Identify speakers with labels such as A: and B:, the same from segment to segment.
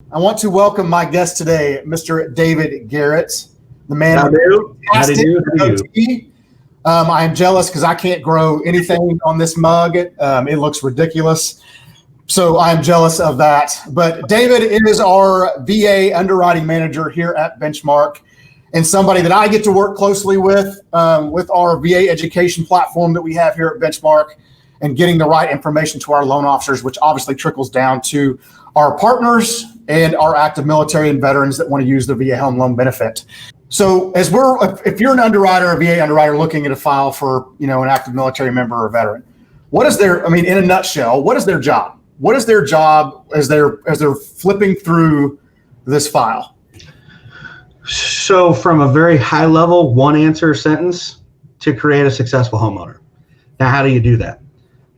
A: I want to welcome my guest today, Mr. David Garrett, the man.
B: How do you?
A: I am jealous because I can't grow anything on this mug. It looks ridiculous. So I am jealous of that. But David is our VA Underwriting Manager here at Benchmark, and somebody that I get to work closely with our VA education platform that we have here at Benchmark, and getting the right information to our loan officers, which obviously trickles down to our partners and our active military and veterans that want to use the VA home loan benefit. So if you're an underwriter, a VA underwriter looking at a file for, an active military member or veteran, in a nutshell, what is their job? What is their job as they're flipping through this file?
B: So from a very high level, one answer sentence to create a successful homeowner. Now, how do you do that?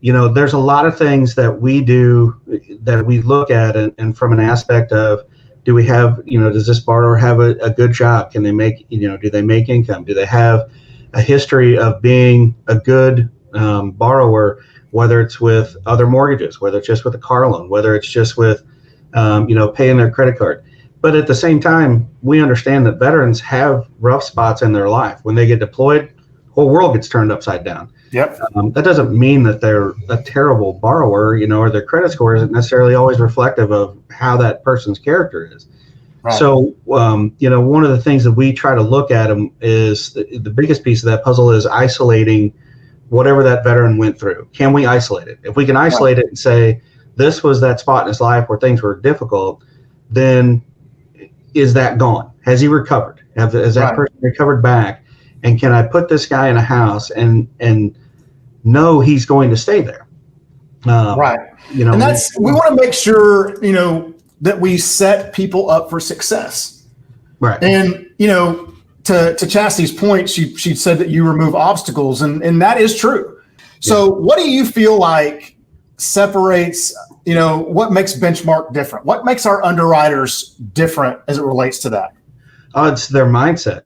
B: There's a lot of things that we do that we look at and from an aspect of, do we have, does this borrower have a good job? Can they make, do they make income? Do they have a history of being a good borrower, whether it's with other mortgages, whether it's just with a car loan, whether it's just with, paying their credit card. But at the same time, we understand that veterans have rough spots in their life. When they get deployed, the whole world gets turned upside down.
A: Yep.
B: That doesn't mean that they're a terrible borrower, or their credit score isn't necessarily always reflective of how that person's character is. Right. So, one of the things that we try to look at is the biggest piece of that puzzle is isolating whatever that veteran went through. Can we isolate it? If we can isolate it and say, this was that spot in his life where things were difficult, then is that gone? Has he recovered? Has that person recovered back? And can I put this guy in a house and know he's going to stay there?
A: Right. And we want to make sure, that we set people up for success.
B: Right.
A: And, to Chastity's point, she said that you remove obstacles, and that is true. So what do you feel like separates, what makes Benchmark different? What makes our underwriters different as it relates to that?
B: It's their mindset.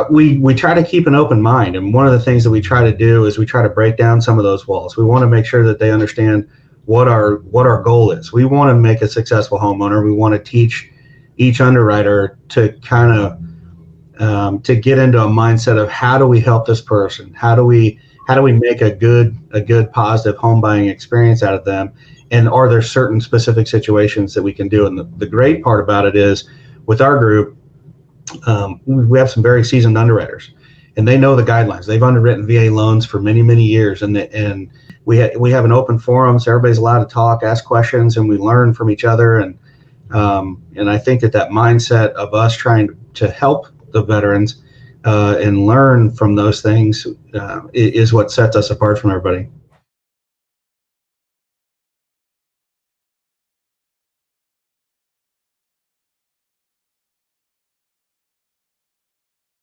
B: We try to keep an open mind, and one of the things that we try to do is we try to break down some of those walls. We want to make sure that they understand what our goal is. We want to make a successful homeowner. We want to teach each underwriter to kind of to get into a mindset of, how do we help this person? How do we make a good positive home buying experience out of them? And are there certain specific situations that we can do? And the great part about it is, with our group, we have some very seasoned underwriters, and they know the guidelines. They've underwritten VA loans for many, many years, and we have an open forum, so everybody's allowed to talk, ask questions, and we learn from each other. And I think that mindset of us trying to help the veterans and learn from those things is what sets us apart from everybody.